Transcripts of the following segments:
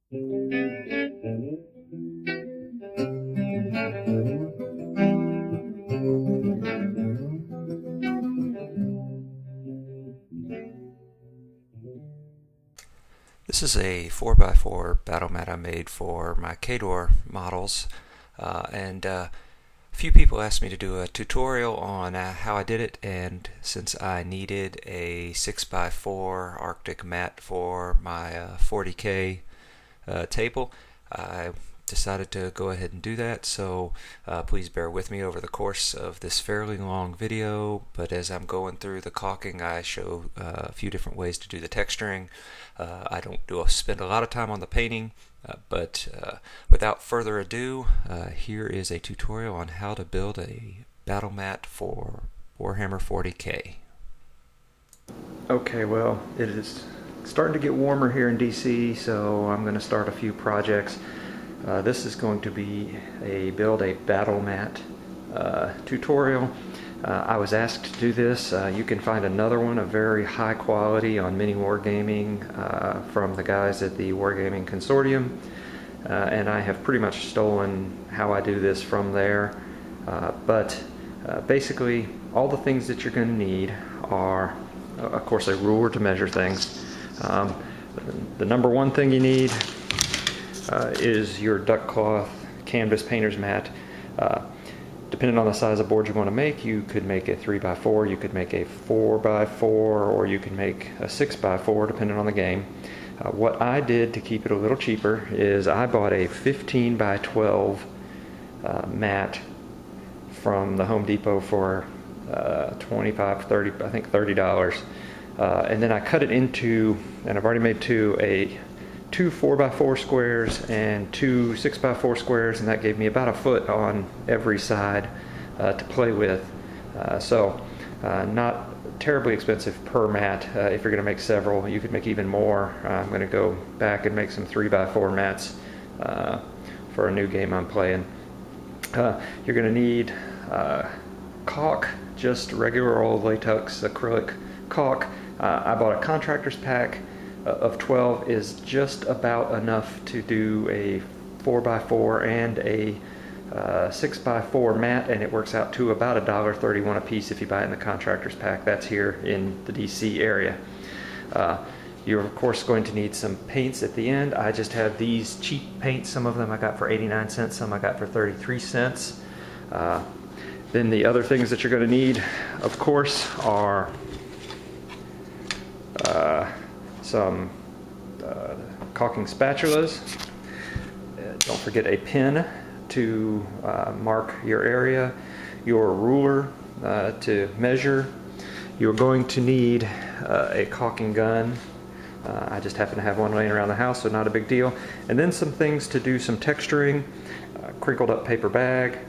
This is a 4x4 battle mat I made for my K-Door models, and a few people asked me to do a tutorial on how I did it, and since I needed a 6x4 Arctic mat for my 40K table, I decided to go ahead and do that. So please bear with me over the course of this fairly long video, but as I'm going through the caulking, I show a few different ways to do the texturing. I don't spend a lot of time on the painting, but without further ado, here is a tutorial on how to build a battle mat for Warhammer 40K. Okay, well, it is starting to get warmer here in DC, so I'm going to start a few projects. This is going to be build a battle mat tutorial. I was asked to do this. You can find another one of very high quality on Mini Wargaming from the guys at the Wargaming Consortium, and I have pretty much stolen how I do this from there. But basically all the things that you're going to need are, of course, a ruler to measure things. The number one thing you need is your duck cloth canvas painter's mat. Depending on the size of board you want to make, you could make a 3x4, you could make a 4x4, or you can make a 6x4 depending on the game. What I did to keep it a little cheaper is I bought a 15x12 mat from the Home Depot for $25, I think $30. And then I cut it into, and I've already made two 4x4 squares and two 6x4 squares, and that gave me about a foot on every side to play with. So not terribly expensive per mat. If you're going to make several, you could make even more. I'm going to go back and make some 3x4 mats for a new game I'm playing. You're going to need caulk, just regular old latex acrylic caulk. I bought a contractor's pack of 12 is just about enough to do a 4x4 and a 6x4 mat, and it works out to about $1.31 a piece if you buy it in the contractor's pack. That's here in the DC area. You're of course going to need some paints at the end. I just have these cheap paints. Some of them I got for 89 cents, some I got for 33 cents. Then the other things that you're going to need, of course, are some caulking spatulas. Don't forget a pen to mark your area, your ruler to measure. You're going to need a caulking gun. I just happen to have one laying around the house, so not a big deal. And then some things to do some texturing, crinkled up paper bag,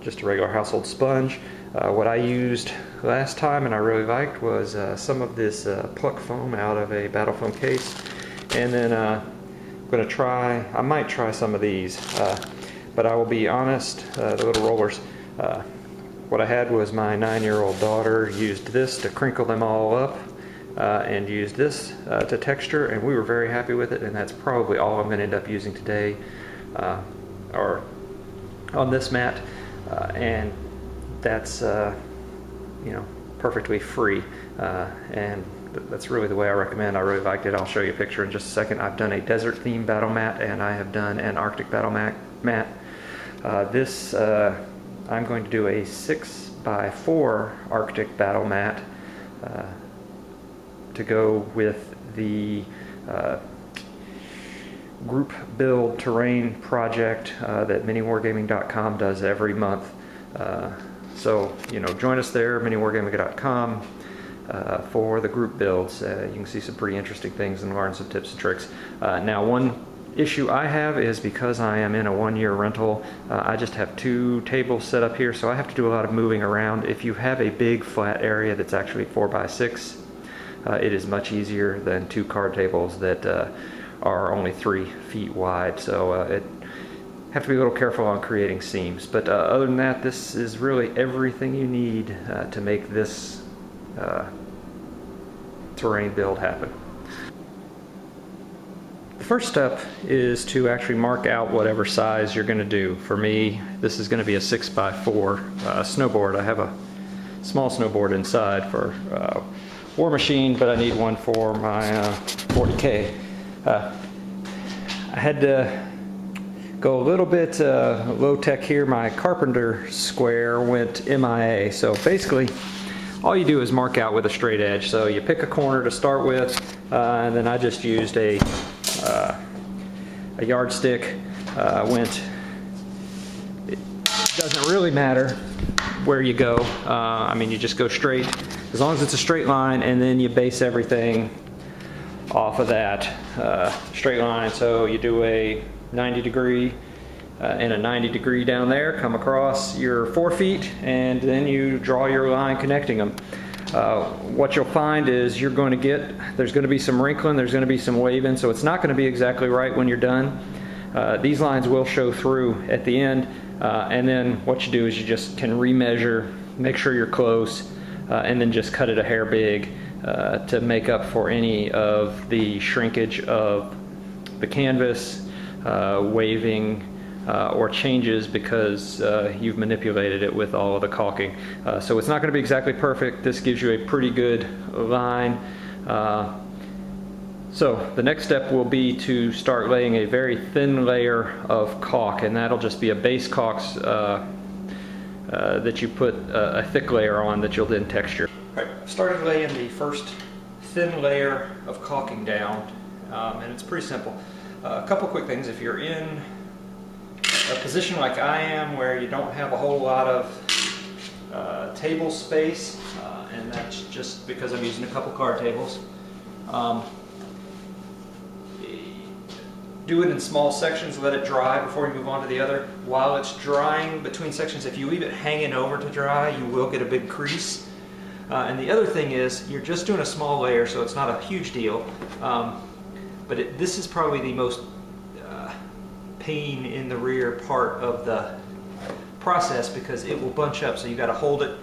just a regular household sponge. What I used last time and I really liked was some of this pluck foam out of a battle foam case, and then I'm going to try, I might try some of these, but I will be honest, the little rollers, what I had was my 9-year-old daughter used this to crinkle them all up and used this to texture, and we were very happy with it, and that's probably all I'm going to end up using today or on this mat, and that's perfectly free, and that's really the way I recommend. I really liked it. I'll show you a picture in just a second. I've done a desert themed battle mat, and I have done an Arctic battle mat. This I'm going to do a 6x4 Arctic battle mat to go with the group build terrain project that miniwargaming.com does every month. So, join us there, miniwargaming.com, for the group builds. You can see some pretty interesting things and learn some tips and tricks. Now, one issue I have is because I am in a 1-year rental, I just have 2 tables set up here, so I have to do a lot of moving around. If you have a big flat area that's actually 4x6, it is much easier than 2 card tables that are only 3 feet wide. So have to be a little careful on creating seams, but other than that, this is really everything you need to make this terrain build happen. The first step is to actually mark out whatever size you're going to do. For me, this is going to be a 6x4 snowboard. I have a small snowboard inside for War Machine, but I need one for my 40K. I had to go a little bit low tech here. My carpenter square went MIA. So basically, all you do is mark out with a straight edge. So you pick a corner to start with, and then I just used a yardstick. It doesn't really matter where you go. I mean, you just go straight, as long as it's a straight line, and then you base everything off of that straight line. So you do a 90 degree and a 90 degree down there, come across your 4 feet, and then you draw your line connecting them. What you'll find is there's going to be some wrinkling, there's going to be some waving, so it's not going to be exactly right when you're done. These lines will show through at the end, and then what you do is you just can remeasure, make sure you're close, and then just cut it a hair big to make up for any of the shrinkage of the canvas, waving, or changes because you've manipulated it with all of the caulking. So it's not going to be exactly perfect. This gives you a pretty good line. So the next step will be to start laying a very thin layer of caulk, and that'll just be a base caulk that you put a thick layer on that you'll then texture. All right, I've started laying the first thin layer of caulking down, and it's pretty simple. A couple quick things. If you're in a position like I am where you don't have a whole lot of table space, and that's just because I'm using a couple card tables, do it in small sections, let it dry before you move on to the other. While it's drying between sections, if you leave it hanging over to dry, you will get a big crease. And the other thing is, you're just doing a small layer, so it's not a huge deal. But this is probably the most pain in the rear part of the process because it will bunch up. So you got to hold it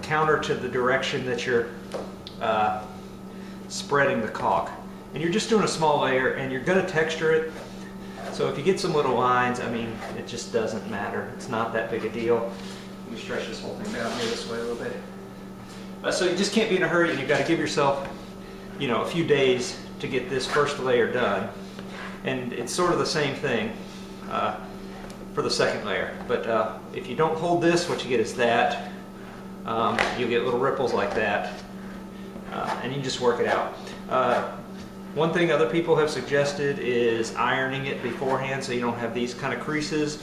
counter to the direction that you're spreading the caulk. And you're just doing a small layer, and you're going to texture it. So if you get some little lines, I mean, it just doesn't matter. It's not that big a deal. Let me stretch this whole thing down here this way a little bit. So you just can't be in a hurry, and you've got to give yourself, you know, a few days to get this first layer done. And it's sort of the same thing for the second layer. But if you don't hold this, what you get is that. You'll get little ripples like that, and you just work it out. One thing other people have suggested is ironing it beforehand so you don't have these kind of creases.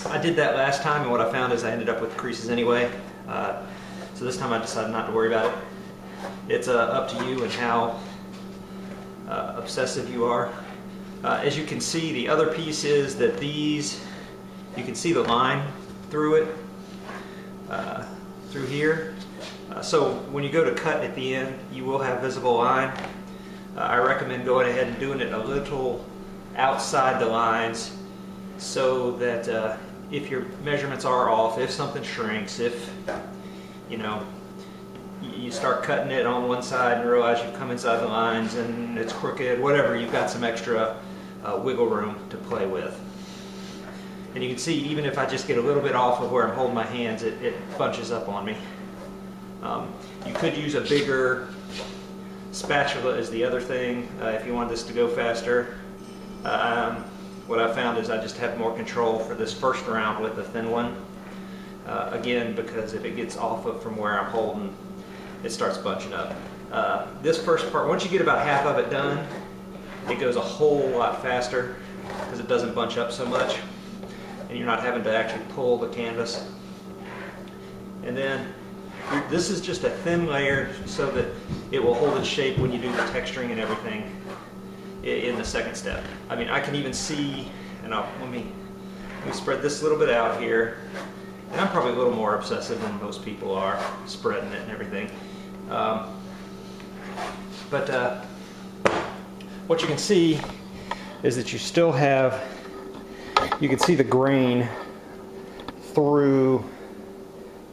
I did that last time, and what I found is I ended up with creases anyway. So this time I decided not to worry about it. It's up to you and how obsessive you are. As you can see, the other piece is that these, you can see the line through it, through here. So when you go to cut at the end, you will have visible line. I recommend going ahead and doing it a little outside the lines so that if your measurements are off, if something shrinks, if you know you start cutting it on one side and realize you've come inside the lines and it's crooked, whatever, you've got some extra wiggle room to play with. And you can see, even if I just get a little bit off of where I'm holding my hands, it bunches up on me. You could use a bigger spatula is the other thing if you want this to go faster. What I found is I just have more control for this first round with the thin one. Again, because if it gets off of from where I'm holding, it starts bunching up. This first part, once you get about half of it done, it goes a whole lot faster because it doesn't bunch up so much, and you're not having to actually pull the canvas. And then this is just a thin layer so that it will hold its shape when you do the texturing and everything in the second step. I mean, I can even see, and let me spread this a little bit out here. And I'm probably a little more obsessive than most people are, spreading it and everything. But what you can see is that you still have, you can see the grain through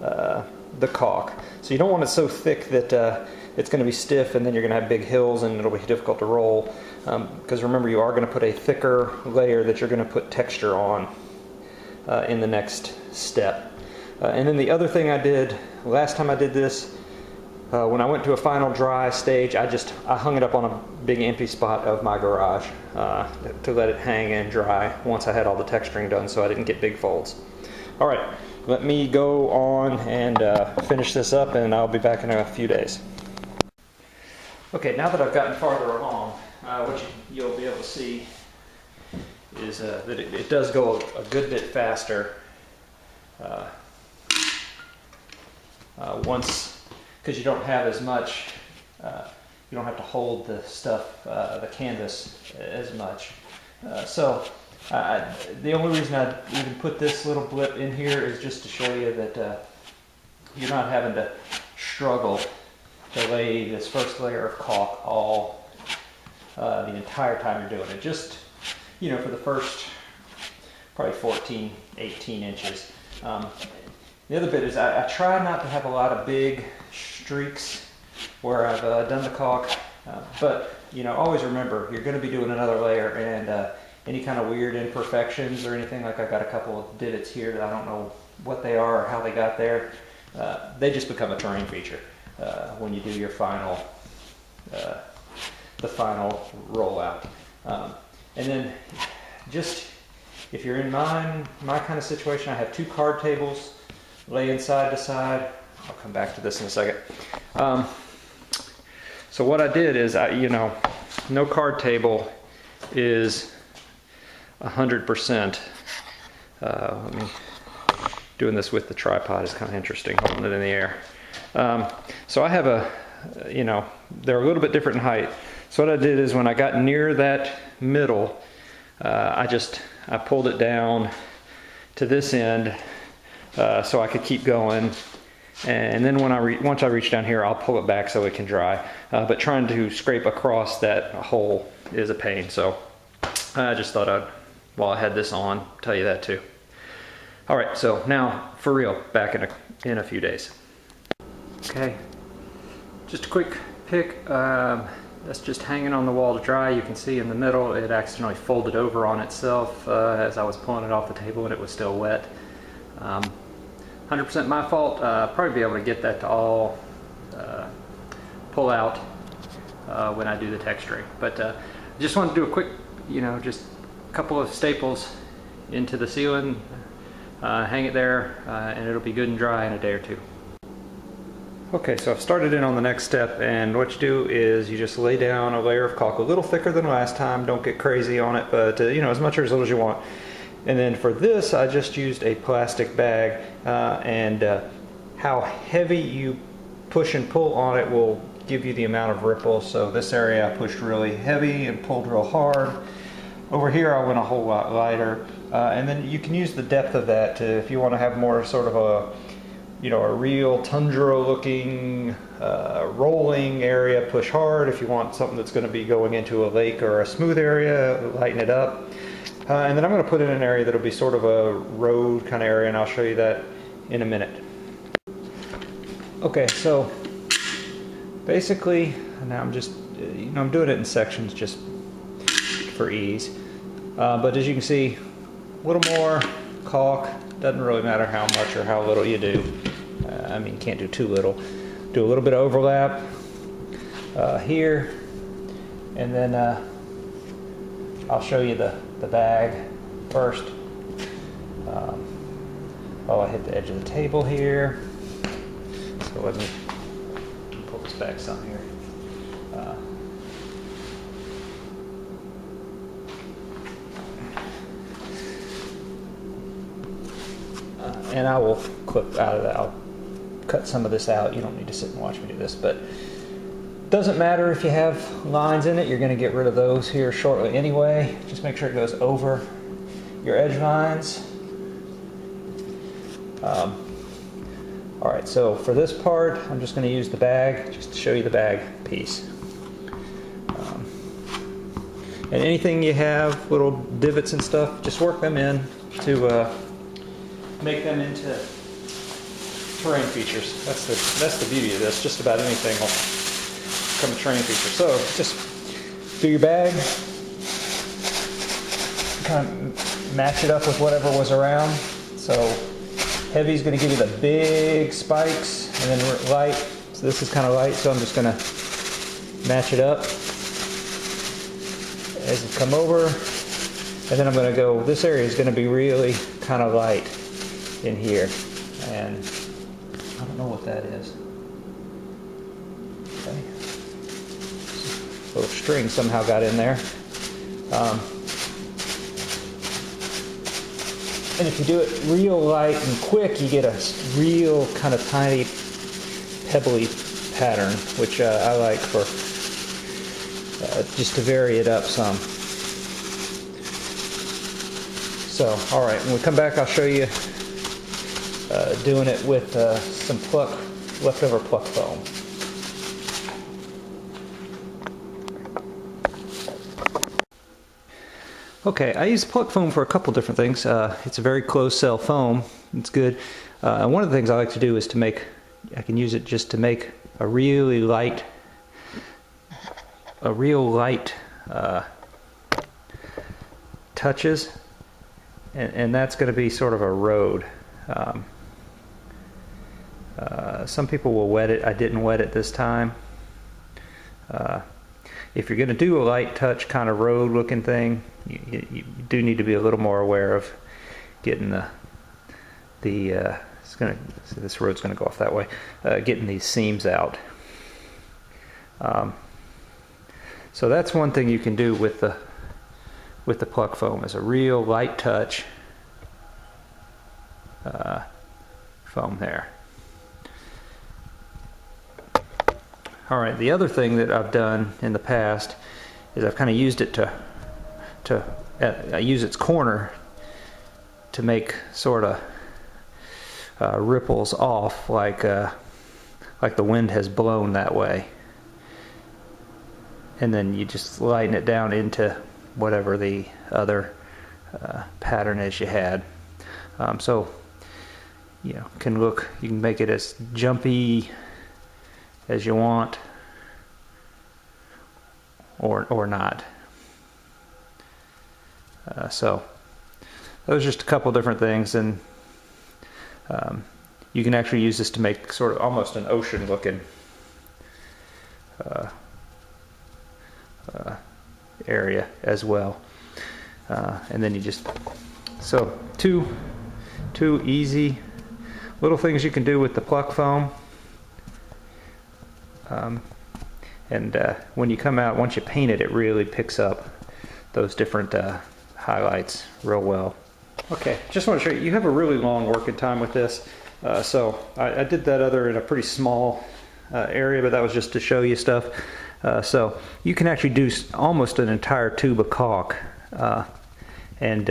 the caulk. So you don't want it so thick that it's going to be stiff and then you're going to have big hills and it'll be difficult to roll. because remember, you are going to put a thicker layer that you're going to put texture on in the next step. And then the other thing I did last time I did this, when I went to a final dry stage, I hung it up on a big empty spot of my garage to let it hang and dry once I had all the texturing done, so I didn't get big folds. All right, let me go on and finish this up, and I'll be back in a few days. Okay, now that I've gotten farther along, what you'll be able to see is that it does go a good bit faster once, because you don't have as much, you don't have to hold the stuff, the canvas as much. The only reason I even put this little blip in here is just to show you that you're not having to struggle to lay this first layer of caulk all the entire time you're doing it. Just, you know, for the first probably 14, 18 inches. The other bit is I try not to have a lot of big streaks where I've done the caulk, but you know, always remember you're going to be doing another layer, and any kind of weird imperfections or anything, like I got a couple of divots here that I don't know what they are or how they got there, they just become a terrain feature when you do your final, the final rollout. And then just, if you're in my kind of situation, I have 2 card tables laying side to side. I'll come back to this in a second. So what I did is, you know, no card table is 100%. Let me, doing this with the tripod is kind of interesting, holding it in the air. So I have you know, they're a little bit different in height. So what I did is, when I got near that middle, I pulled it down to this end so I could keep going. And then once I reach down here, I'll pull it back so it can dry. But trying to scrape across that hole is a pain. So I just thought while I had this on, tell you that too. All right, so now for real, back in a few days. Okay, just a quick pic. That's just hanging on the wall to dry. You can see in the middle it accidentally folded over on itself as I was pulling it off the table, and it was still wet. 100% my fault. Probably be able to get that to all pull out when I do the texturing. But just wanted to do a quick, you know, just a couple of staples into the ceiling, hang it there, and it'll be good and dry in a day or two. Okay, so I've started in on the next step, and what you do is you just lay down a layer of caulk, a little thicker than last time. Don't get crazy on it, but you know, as much or as little as you want. And then for this, I just used a plastic bag, and how heavy you push and pull on it will give you the amount of ripple. So this area I pushed really heavy and pulled real hard. Over here I went a whole lot lighter, and then you can use the depth of that to, if you want to have more sort of a, you know, a real tundra looking rolling area, push hard. If you want something that's going to be going into a lake or a smooth area, lighten it up. And then I'm going to put in an area that'll be sort of a road kind of area, and I'll show you that in a minute. Okay, so basically now I'm just, you know, I'm doing it in sections just for ease. But as you can see, a little more caulk. Doesn't really matter how much or how little you do. I mean, you can't do too little. Do a little bit of overlap here, and then I'll show you the bag first. Oh, I hit the edge of the table here. So let me pull this back some here. And I will clip out of that. I'll cut some of this out. You don't need to sit and watch me do this, but doesn't matter if you have lines in it. You're going to get rid of those here shortly anyway. Just make sure it goes over your edge lines. All right, so for this part, I'm just going to use the bag just to show you the bag piece. And anything you have, little divots and stuff, just work them in to make them into terrain features. That's the beauty of this. Just about anything will become a terrain feature. So just do your bag, kind of match it up with whatever was around. So heavy is going to give you the big spikes, and then light. So this is kind of light, so I'm just going to match it up as you come over. And then I'm going to go, this area is going to be really kind of light in here. And I don't know what that is. Okay. A little string somehow got in there. And if you do it real light and quick, you get a real kind of tiny pebbly pattern, which I like for just to vary it up some. So, all right, when we come back, I'll show you doing it with some leftover pluck foam. Okay, I use pluck foam for a couple different things. It's a very closed cell foam. It's good. One of the things I like to do is I can use it just to make a really light, touches, and that's going to be sort of a road. Some people will wet it. I didn't wet it this time. If you're going to do a light touch kind of road looking thing, you do need to be a little more aware of getting this road's going to go off that way, getting these seams out. So that's one thing you can do with the pluck foam, is a real light touch foam there. All right, the other thing that I've done in the past is I've kind of used it I use its corner to make sort of ripples off, like the wind has blown that way. And then you just lighten it down into whatever the other pattern is you had. So, you can make it as jumpy as you want, or not. So those are just a couple different things, and you can actually use this to make sort of almost an ocean looking area as well. And then you just, so two easy little things you can do with the pluck foam. And when you come out, once you paint it, it really picks up those different highlights real well. Okay, just want to show you, you have a really long working time with this. So I did that other in a pretty small area, but that was just to show you stuff. So you can actually do almost an entire tube of caulk, and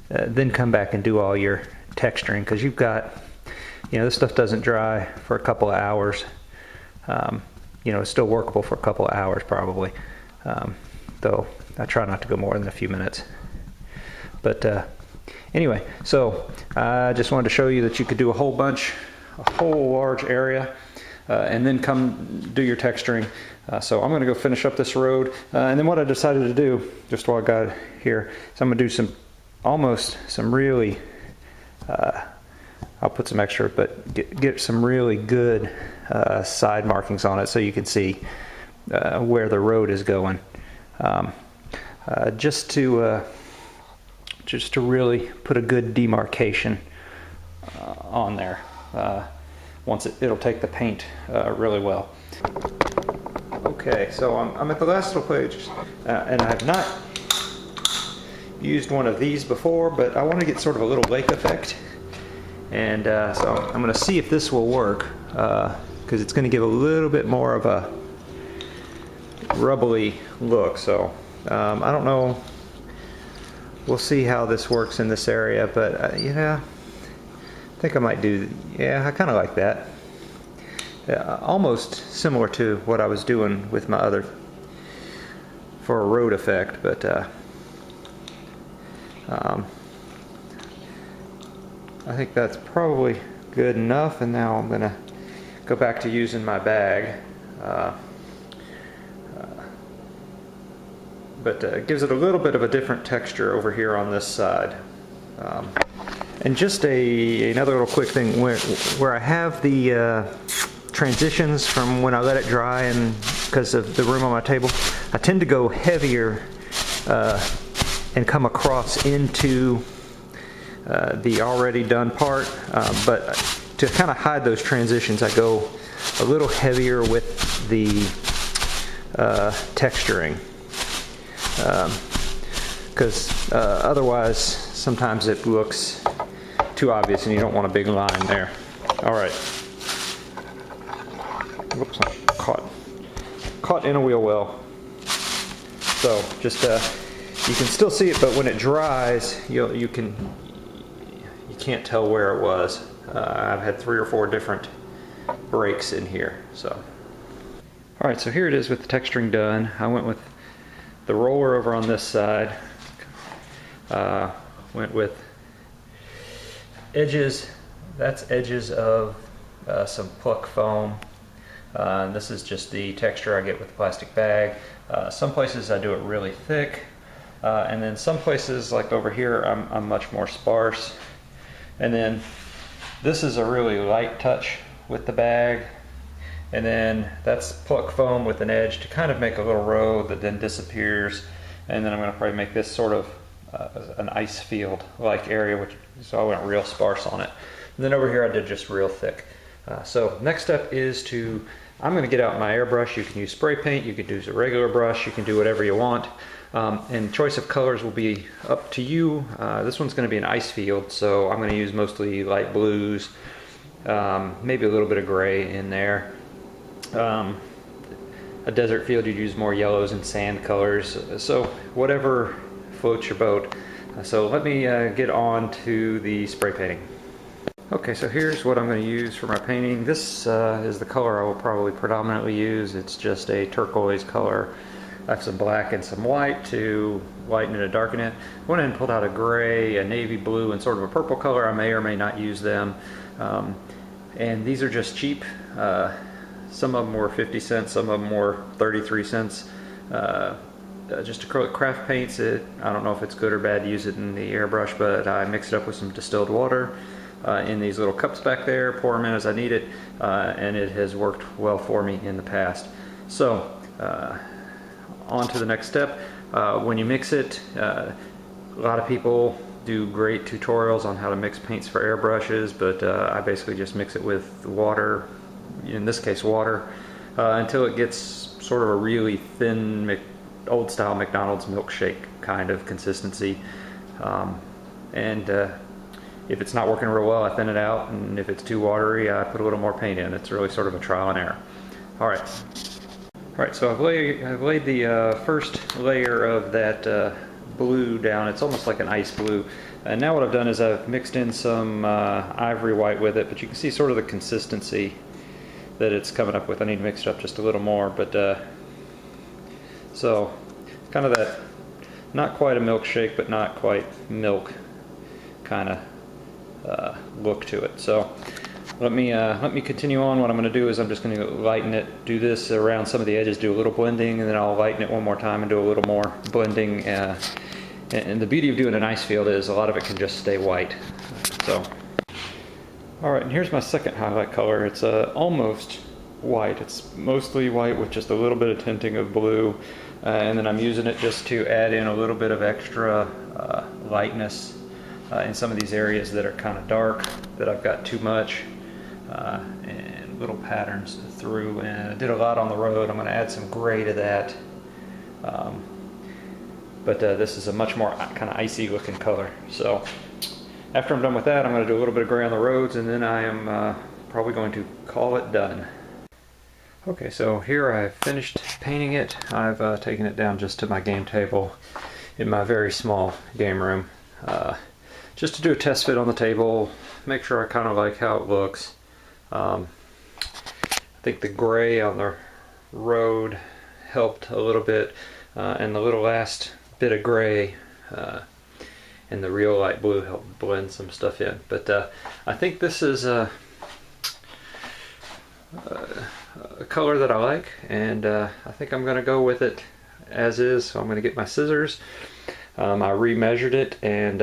then come back and do all your texturing, because you've got, this stuff doesn't dry for a couple of hours. It's still workable for a couple of hours probably, though I try not to go more than a few minutes. But anyway, so I just wanted to show you that you could do a whole large area, and then come do your texturing. So I'm going to go finish up this road, and then what I decided to do, just while I got here, is I'm going to do some really, I'll put some extra, but get some really good side markings on it, so you can see where the road is going, just to really put a good demarcation on there. Once it'll take the paint really well. Okay, so I'm at the last little page, and I've not used one of these before, but I want to get sort of a little lake effect, and so I'm going to see if this will work, because it's going to give a little bit more of a rubbly look. So I don't know, we'll see how this works in this area, but I think I might do, I kind of like that. Almost similar to what I was doing with my other, for a road effect, but I think that's probably good enough. And now I'm gonna go back to using my bag, but it gives it a little bit of a different texture over here on this side. And just another little quick thing, where I have the transitions from when I let it dry, and because of the room on my table, I tend to go heavier and come across into the already done part, but to kind of hide those transitions, I go a little heavier with the texturing, because otherwise sometimes it looks too obvious and you don't want a big line there. Alright. Whoops, I caught in a wheel well. So just you can still see it, but when it dries, you can't tell where it was. I've had 3 or 4 different breaks in here. So, alright, so here it is with the texturing done. I went with the roller over on this side. Went with edges. That's edges of some pluck foam. And this is just the texture I get with the plastic bag. Some places I do it really thick, and then some places, like over here, I'm much more sparse. And then this is a really light touch with the bag, and then that's pluck foam with an edge to kind of make a little road that then disappears. And then I'm going to probably make this sort of an ice field like area, so I went real sparse on it. And then over here I did just real thick. So next step is I'm going to get out my airbrush. You can use spray paint, you can use a regular brush, you can do whatever you want. And choice of colors will be up to you. This one's going to be an ice field, so I'm going to use mostly light blues, maybe a little bit of gray in there. A desert field, you'd use more yellows and sand colors, so whatever floats your boat. So let me get on to the spray painting. Okay, so here's what I'm going to use for my painting. This is the color I will probably predominantly use. It's just a turquoise color. I have some black and some white to lighten it and darken it. I went in and pulled out a gray, a navy blue, and sort of a purple color. I may or may not use them. And these are just cheap. Some of them were 50 cents, some of them were 33 cents. Just acrylic craft paints. I don't know if it's good or bad to use it in the airbrush, but I mixed it up with some distilled water in these little cups back there, pour them in as I need it, and it has worked well for me in the past. So on to the next step. When you mix it, a lot of people do great tutorials on how to mix paints for airbrushes, but I basically just mix it with water, in this case water, until it gets sort of a really thin old style McDonald's milkshake kind of consistency. If it's not working real well, I thin it out, and if it's too watery, I put a little more paint in. It's really sort of a trial and error. Alright, so I've laid the first layer of that blue down. It's almost like an ice blue. And now what I've done is I've mixed in some ivory white with it, but you can see sort of the consistency that it's coming up with. I need to mix it up just a little more, but so kind of that, not quite a milkshake, but not quite milk kind of look to it. So let me continue on. What I'm going to do is I'm just going to lighten it, do this around some of the edges, do a little blending, and then I'll lighten it one more time and do a little more blending. And the beauty of doing an ice field is a lot of it can just stay white. So, alright, and here's my second highlight color. It's almost white. It's mostly white with just a little bit of tinting of blue, and then I'm using it just to add in a little bit of extra lightness in some of these areas that are kind of dark, that I've got too much, and little patterns through. And I did a lot on the road. I'm going to add some gray to that, but this is a much more kind of icy looking color. So after I'm done with that, I'm going to do a little bit of gray on the roads, and then I am probably going to call it done. Okay, so here I've finished painting it. I've taken it down just to my game table in my very small game room, just to do a test fit on the table, make sure I kind of like how it looks. I think the gray on the road helped a little bit, and the little last bit of gray and the real light blue helped blend some stuff in. But I think this is a color that I like, and I think I'm going to go with it as is, so I'm going to get my scissors. I remeasured it, and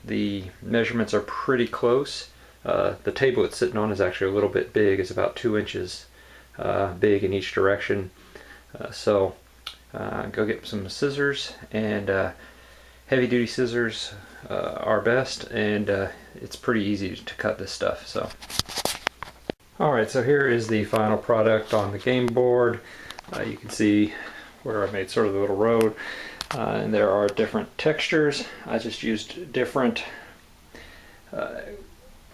the measurements are pretty close. The table it's sitting on is actually a little bit big. It's about 2 inches big in each direction. So go get some scissors, and heavy duty scissors are best, and it's pretty easy to cut this stuff. So alright, so here is the final product on the game board. You can see where I made sort of the little road, and there are different textures. I just used different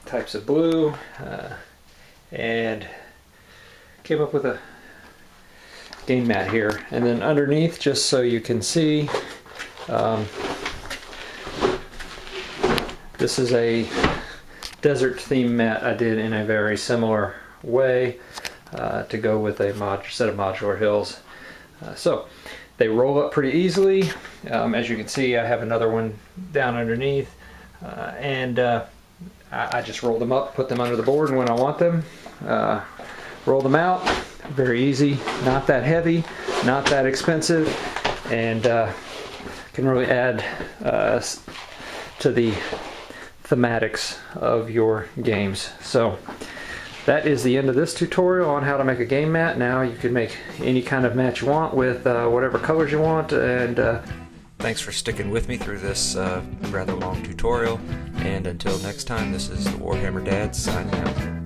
types of blue and came up with a game mat here. And then underneath, just so you can see, this is a desert theme mat I did in a very similar way to go with a set of modular hills. So they roll up pretty easily. As you can see, I have another one down underneath, and I just roll them up, put them under the board, and when I want them, roll them out. Very easy, not that heavy, not that expensive, and can really add to the thematics of your games. So that is the end of this tutorial on how to make a game mat. Now you can make any kind of mat you want with whatever colors you want. And thanks for sticking with me through this rather long tutorial. And until next time, this is the Warhammer Dad signing out.